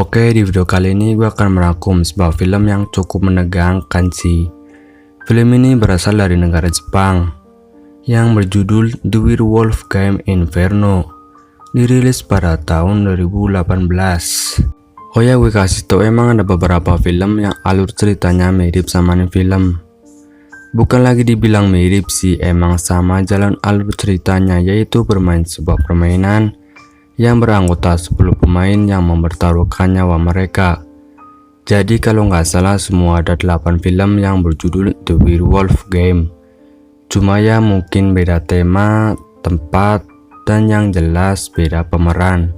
Oke, di video kali ini gue akan merangkum sebuah film yang cukup menegangkan sih. Film ini berasal dari negara Jepang yang berjudul The Werewolf Game Inferno, dirilis pada tahun 2018. Oh ya, gue kasih tau, emang ada beberapa film yang alur ceritanya mirip sama nih film. Bukan lagi dibilang mirip sih, emang sama jalan alur ceritanya, yaitu bermain sebuah permainan yang beranggota 10 pemain yang mempertaruhkan nyawa mereka. Jadi kalau nggak salah semua ada 8 film yang berjudul The Werewolf Game. Cuma ya mungkin beda tema, tempat, dan yang jelas beda pemeran.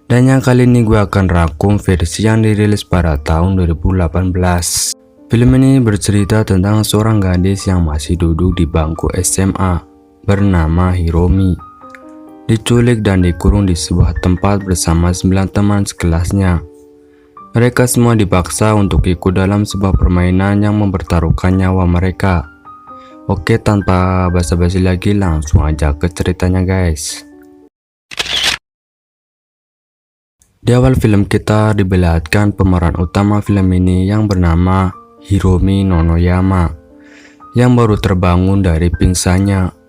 Dan yang kali ini gue akan rangkum versi yang dirilis pada tahun 2018. Film ini bercerita tentang seorang gadis yang masih duduk di bangku SMA bernama Hiromi. Diculik dan dikurung di sebuah tempat bersama 9 teman sekelasnya. Mereka semua dipaksa untuk ikut dalam sebuah permainan yang mempertaruhkan nyawa mereka. Oke, tanpa basa-basi lagi langsung aja ke ceritanya guys. Di awal film kita diperlihatkan pemeran utama film ini yang bernama Hiromi Nonoyama yang baru terbangun dari pingsannya.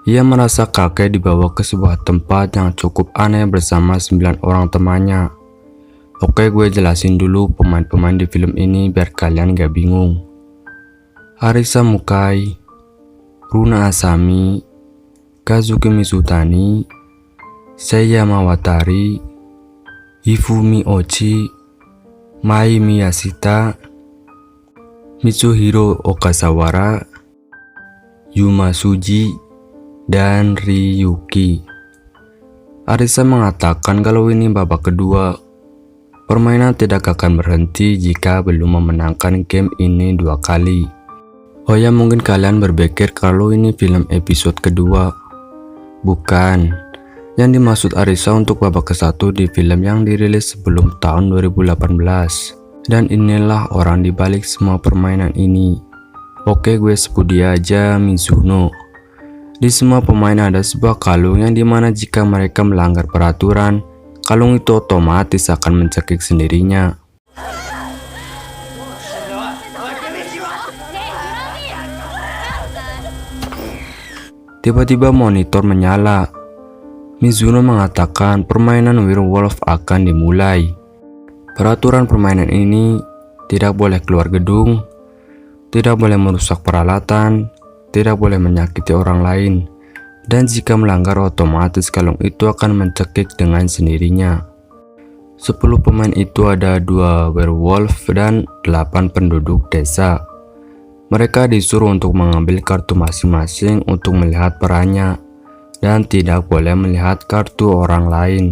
Ia merasa kakek dibawa ke sebuah tempat yang cukup aneh bersama 9 orang temannya. Oke, gue jelasin dulu pemain-pemain di film ini biar kalian gak bingung. Arisa Mukai, Runa Asami, Kazuki Mizutani, Seiya Mawatari, Hifumi Ochi, Mai Miyashita, Mitsuhiro Okasawara, Yuma Suji, dan Ryuki. Arisa mengatakan kalau ini babak kedua. Permainan tidak akan berhenti jika belum memenangkan game ini 2 kali. Oh ya, mungkin kalian berpikir kalau ini film episode kedua. Bukan. Yang dimaksud Arisa untuk babak ke-1 di film yang dirilis sebelum tahun 2018. Dan inilah orang dibalik semua permainan ini. Oke, gue sebut dia aja Mizuno. Di semua pemain ada sebuah kalung yang dimana jika mereka melanggar peraturan, kalung itu otomatis akan mencekik sendirinya. Tiba-tiba monitor menyala. Mizuno mengatakan permainan werewolf akan dimulai. Peraturan permainan ini tidak boleh keluar gedung, tidak boleh merusak peralatan, tidak boleh menyakiti orang lain, dan jika melanggar otomatis kalung itu akan mencekik dengan sendirinya. 10 pemain itu ada 2 werewolf dan 8 penduduk desa. Mereka disuruh untuk mengambil kartu masing-masing untuk melihat perannya, dan tidak boleh melihat kartu orang lain.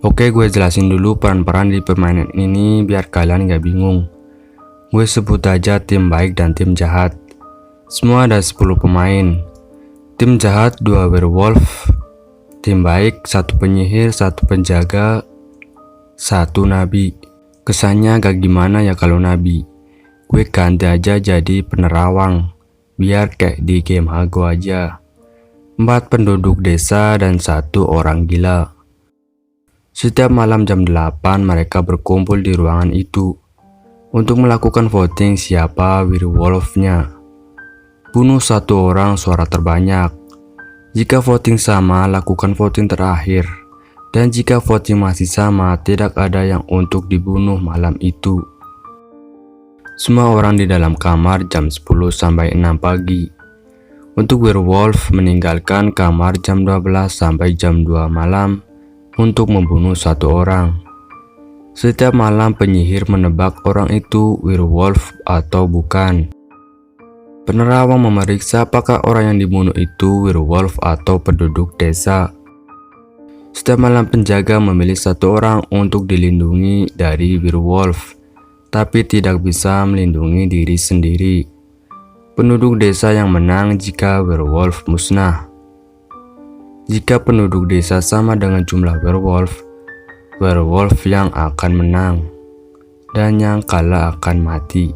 Oke, gue jelasin dulu peran-peran di permainan ini biar kalian gak bingung. Gue sebut aja tim baik dan tim jahat. Semua ada 10 pemain. Tim jahat 2 werewolf, tim baik 1 penyihir, 1 penjaga, 1 nabi. Kesannya agak gimana ya kalau nabi. Gue ganti aja jadi penerawang, biar kayak di game Hago aja. 4 penduduk desa dan 1 orang gila. Setiap malam jam 8 mereka berkumpul di ruangan itu untuk melakukan voting siapa werewolfnya. Bunuh 1 orang suara terbanyak. Jika voting sama, lakukan voting terakhir. Dan jika voting masih sama, tidak ada yang untuk dibunuh malam itu. Semua orang di dalam kamar jam 10 sampai 6 pagi. Untuk werewolf meninggalkan kamar jam 12 sampai jam 2 malam untuk membunuh 1 orang. Setiap malam penyihir menebak orang itu werewolf atau bukan. Penerawang memeriksa apakah orang yang dibunuh itu werewolf atau penduduk desa. Setiap malam penjaga memilih 1 orang untuk dilindungi dari werewolf, tapi tidak bisa melindungi diri sendiri. Penduduk desa yang menang jika werewolf musnah. Jika penduduk desa sama dengan jumlah werewolf, werewolf yang akan menang, dan yang kalah akan mati.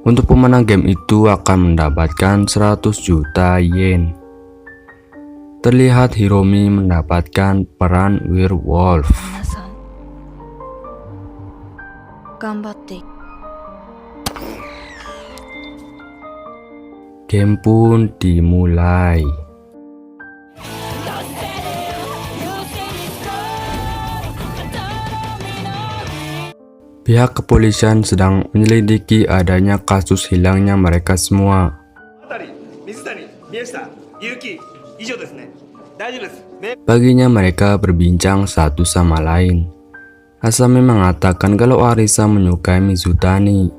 Untuk pemenang game itu akan mendapatkan 100 juta yen. Terlihat Hiromi mendapatkan peran werewolf. 頑張って。 Game pun dimulai. Pihak kepolisian sedang menyelidiki adanya kasus hilangnya mereka semua. Paginya mereka berbincang satu sama lain. Asami mengatakan kalau Arisa menyukai Mizutani.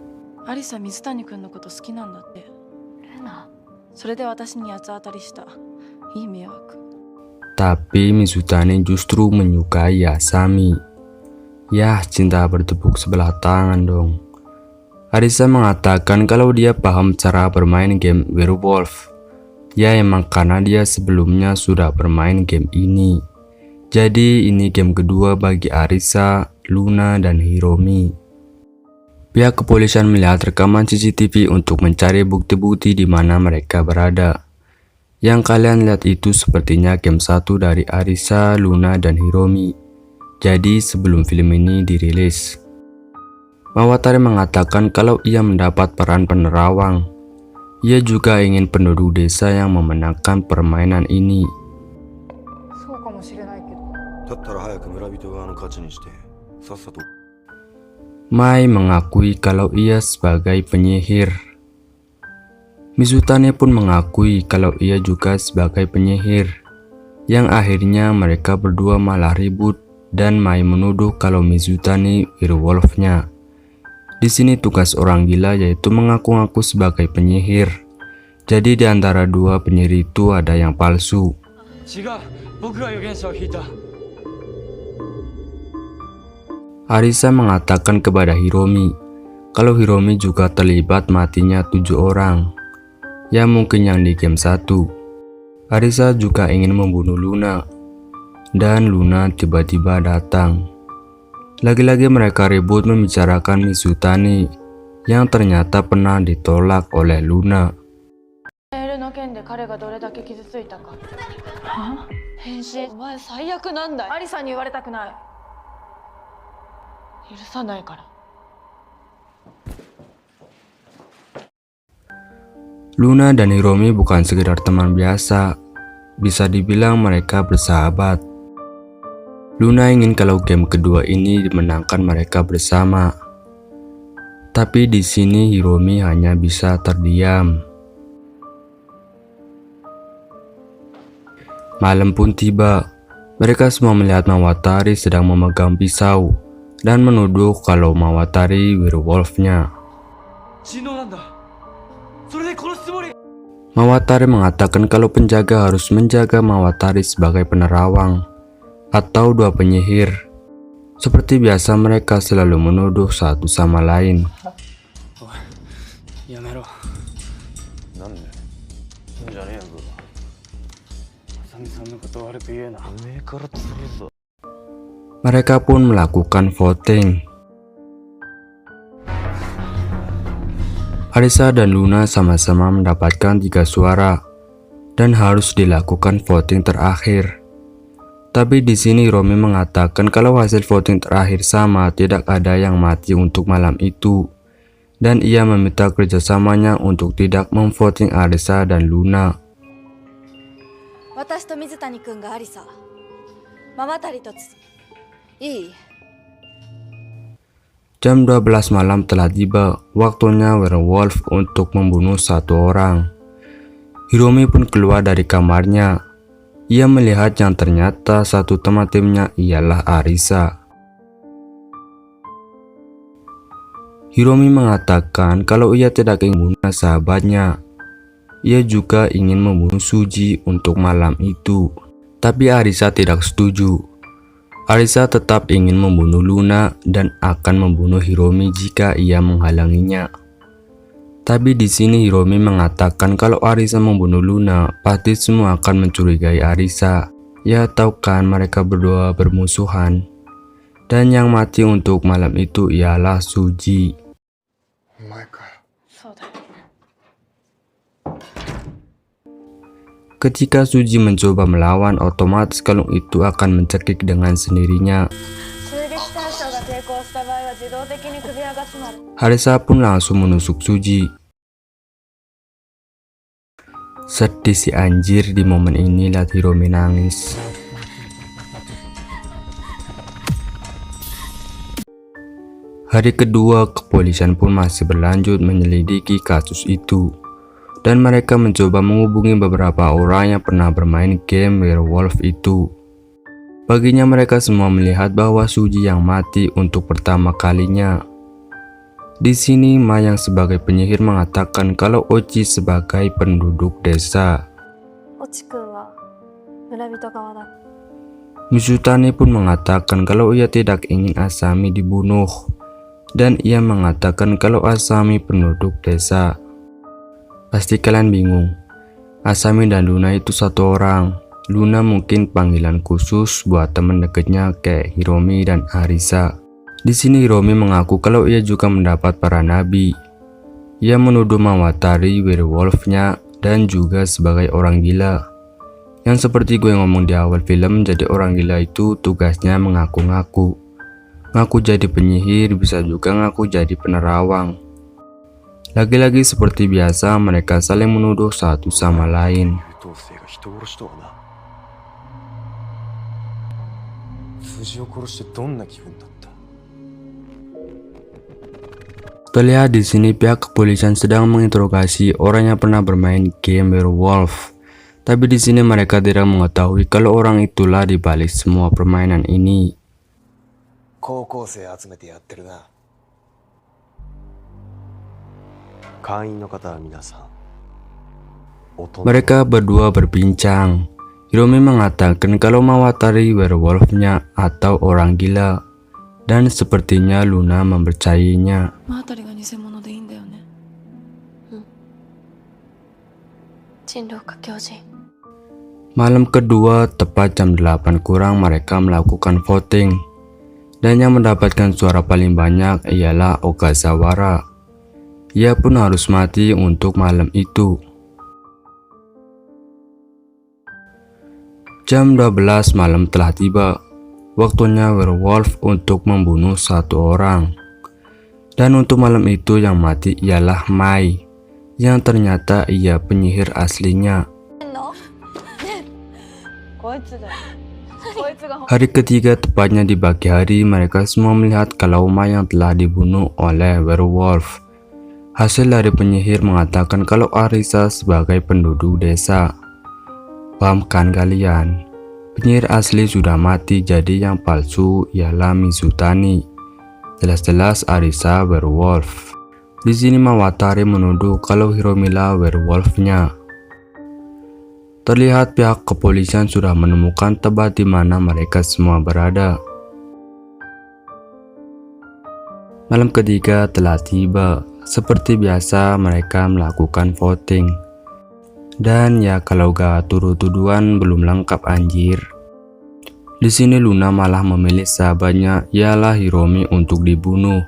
Arisa Mizutani-kun no koto suki nan datte. Luna. それで私に八つ当たりした。いい迷惑。 Tapi Mizutani justru menyukai Asami. Yah, cinta bertepuk sebelah tangan dong. Arisa mengatakan kalau dia paham cara bermain game Werewolf. Ya emang karena dia sebelumnya sudah bermain game ini. Jadi ini game kedua bagi Arisa, Luna, dan Hiromi. Pihak kepolisian melihat rekaman CCTV untuk mencari bukti-bukti di mana mereka berada. Yang kalian lihat itu sepertinya game 1 dari Arisa, Luna, dan Hiromi. Jadi sebelum film ini dirilis, Mawatari mengatakan kalau ia mendapat peran penerawang. Ia juga ingin penduduk desa yang memenangkan permainan ini. Mai mengakui kalau ia sebagai penyihir. Mizutani pun mengakui kalau ia juga sebagai penyihir. Yang akhirnya mereka berdua malah ribut dan Mai menuduh kalau Mizutani werewolf-nya. Di sini tugas orang gila yaitu mengaku-ngaku sebagai penyihir. Jadi di antara dua penyihir itu ada yang palsu. Arisa mengatakan kepada Hiromi kalau Hiromi juga terlibat matinya 7 orang. Ya mungkin yang di game 1. Arisa juga ingin membunuh Luna. Dan Luna tiba-tiba datang. Lagi-lagi mereka ribut membicarakan Mizutani yang ternyata pernah ditolak oleh Luna. Luna dan Hiromi bukan sekedar teman biasa, bisa dibilang mereka bersahabat. Luna ingin kalau game kedua ini dimenangkan mereka bersama. Tapi di sini Hiromi hanya bisa terdiam. Malam pun tiba. Mereka semua melihat Mawatari sedang memegang pisau dan menuduh kalau Mawatari werewolf-nya. Mawatari mengatakan kalau penjaga harus menjaga Mawatari sebagai penerawang atau dua penyihir. Seperti biasa mereka selalu menuduh satu sama lain. Mereka pun melakukan voting. Arisa dan Luna sama-sama mendapatkan 3 suara dan harus dilakukan voting terakhir. Tapi di sini Hiromi mengatakan kalau hasil voting terakhir sama, tidak ada yang mati untuk malam itu. Dan ia meminta kerjasamanya untuk tidak memvoting Arisa dan Luna. Jam 12 malam telah tiba, waktunya werewolf untuk membunuh 1 orang. Hiromi pun keluar dari kamarnya. Ia melihat yang ternyata satu teman timnya ialah Arisa. Hiromi mengatakan kalau ia tidak ingin membunuh sahabatnya. Ia juga ingin membunuh Suji untuk malam itu. Tapi Arisa tidak setuju. Arisa tetap ingin membunuh Luna dan akan membunuh Hiromi jika ia menghalanginya. Tapi di sini Hiromi mengatakan kalau Arisa membunuh Luna, pasti semua akan mencurigai Arisa. Ya tahu kan mereka berdua bermusuhan. Dan yang mati untuk malam itu ialah Suji. Ketika Suji mencoba melawan, otomatis kalung itu akan mencekik dengan sendirinya. 場合は自動的に首輪が締まる。 Harisa pun langsung menusuk Suji. Sedih si anjir, di momen ini lihat Hiromi nangis. Hari kedua, kepolisian pun masih berlanjut menyelidiki kasus itu. Dan mereka mencoba menghubungi beberapa orang yang pernah bermain game werewolf itu. Paginya mereka semua melihat bahwa Suji yang mati untuk pertama kalinya. Di sini Ma yang sebagai penyihir mengatakan kalau Ochi sebagai penduduk desa. Mizutani pun mengatakan kalau ia tidak ingin Asami dibunuh. Dan ia mengatakan kalau Asami penduduk desa. Pasti kalian bingung, Asami dan Luna itu satu orang. Luna mungkin panggilan khusus buat teman dekatnya kayak Hiromi dan Arisa. Di sini Hiromi mengaku kalau ia juga mendapat para nabi. Ia menuduh Mawatari werewolfnya dan juga sebagai orang gila. Yang seperti gue ngomong di awal film, jadi orang gila itu tugasnya mengaku-ngaku. Ngaku jadi penyihir, bisa juga ngaku jadi penerawang. Lagi-lagi seperti biasa mereka saling menuduh satu sama lain. Terlihat di sini pihak kepolisian sedang menginterogasi orang yang pernah bermain game werewolf. Tapi di sini mereka tidak mengetahui kalau orang itulah di balik semua permainan ini. Mereka berdua berbincang. Hiromi mengatakan kalau Mawatari werewolfnya atau orang gila. Dan sepertinya Luna mempercayainya. Malam kedua, tepat jam 8 kurang mereka melakukan voting. Dan yang mendapatkan suara paling banyak ialah Ogasawara. Ia pun harus mati untuk malam itu. Jam 12 malam telah tiba. Waktunya werewolf untuk membunuh satu orang. Dan untuk malam itu yang mati ialah Mai, yang ternyata ia penyihir aslinya. Hari ketiga, tepatnya di pagi hari, mereka semua melihat kalau Mai yang telah dibunuh oleh werewolf. Hasil dari penyihir mengatakan kalau Arisa sebagai penduduk desa. Paham kan kalian? Penyihir asli sudah mati, jadi yang palsu ialah Mizutani. Jelas-jelas Arisa werewolf. Di sini Mawatari menuduh kalau Hiromilah werewolfnya. Terlihat pihak kepolisian sudah menemukan tempat di mana mereka semua berada. Malam ketiga telah tiba. Seperti biasa mereka melakukan voting. Dan ya kalau gak turut tuduhan belum lengkap anjir. Di sini Luna malah memilih sahabatnya ialah Hiromi untuk dibunuh.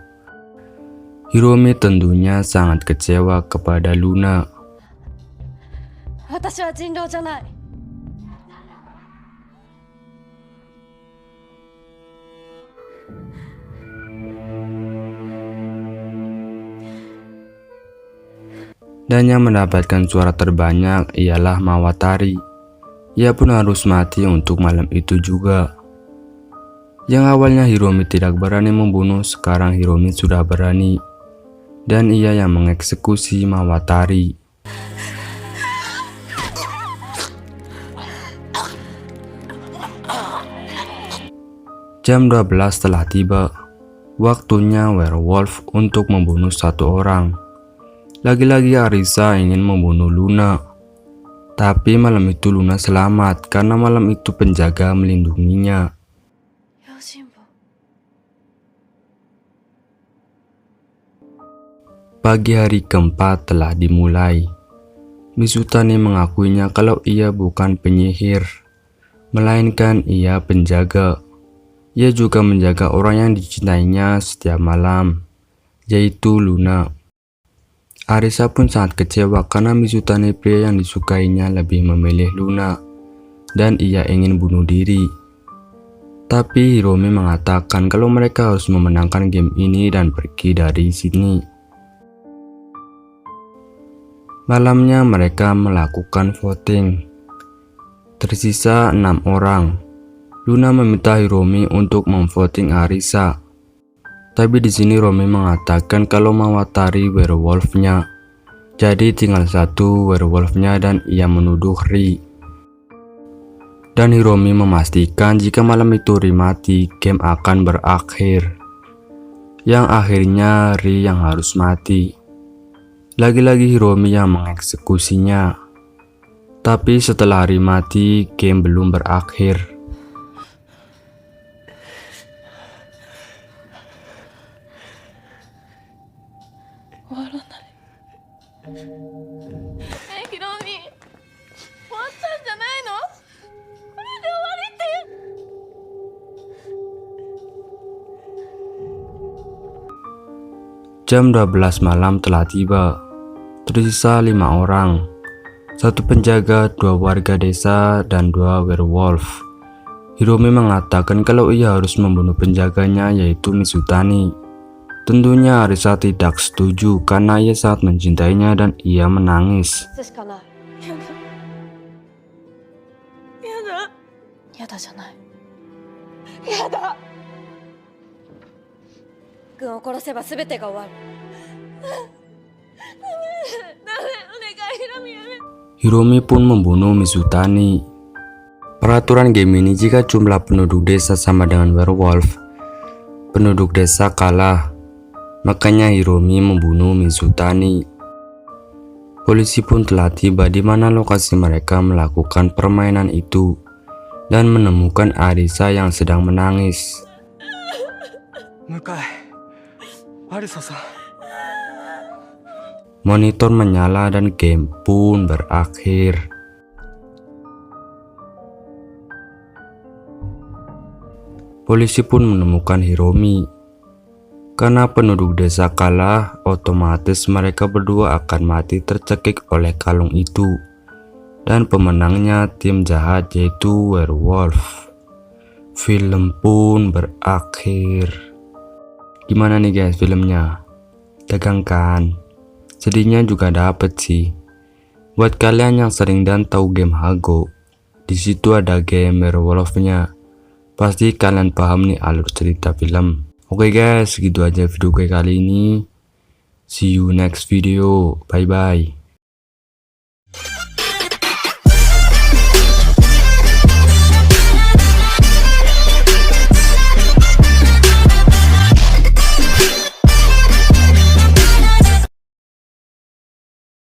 Hiromi tentunya sangat kecewa kepada Luna. Dan yang mendapatkan suara terbanyak ialah Mawatari. Ia pun harus mati untuk malam itu juga. Yang awalnya Hiromi tidak berani membunuh, sekarang Hiromi sudah berani. Dan ia yang mengeksekusi Mawatari. Jam 12 telah tiba. Waktunya werewolf untuk membunuh satu orang. Lagi-lagi Arisa ingin membunuh Luna. Tapi malam itu Luna selamat karena malam itu penjaga melindunginya. Pagi hari keempat telah dimulai. Mizutani mengakuinya kalau ia bukan penyihir, melainkan ia penjaga. Ia juga menjaga orang yang dicintainya setiap malam, yaitu Luna. Arisa pun sangat kecewa karena Mizutani pria yang disukainya lebih memilih Luna, dan ia ingin bunuh diri. Tapi Hiromi mengatakan kalau mereka harus memenangkan game ini dan pergi dari sini. Malamnya mereka melakukan voting. Tersisa 6 orang. Luna meminta Hiromi untuk memvoting Arisa. Tapi di sini Hiromi mengatakan kalau Mawatari werewolfnya. Jadi tinggal satu werewolfnya dan ia menuduh Ri. Dan Hiromi memastikan jika malam itu Ri mati, game akan berakhir. Yang akhirnya Ri yang harus mati. Lagi-lagi Hiromi yang mengeksekusinya. Tapi setelah Ri mati, game belum berakhir. Jam 12 malam telah tiba. Tersisa 5 orang. 1 penjaga, 2 warga desa, dan 2 werewolf. Hiromi mengatakan kalau ia harus membunuh penjaganya yaitu Mizutani. Tentunya Arisa tidak setuju karena ia sangat mencintainya dan ia menangis. Hiromi pun membunuh Mizutani. Peraturan game ini jika jumlah penduduk desa sama dengan werewolf, penduduk desa kalah. Makanya Hiromi membunuh Mizutani. Polisi pun telah tiba di mana lokasi mereka melakukan permainan itu dan menemukan Arisa yang sedang menangis. Monitor menyala dan game pun berakhir. Polisi pun menemukan Hiromi. Karena penduduk desa kalah, otomatis mereka berdua akan mati tercekik oleh kalung itu. Dan pemenangnya tim jahat yaitu werewolf. Film pun berakhir. Gimana nih guys filmnya? Tegang kan? Sedihnya juga dapet sih. Buat kalian yang sering dan tahu game Hago, di situ ada game werewolfnya. Pasti kalian paham nih alur cerita film. Oke guys, segitu aja video gue kali ini. See you next video. Bye bye.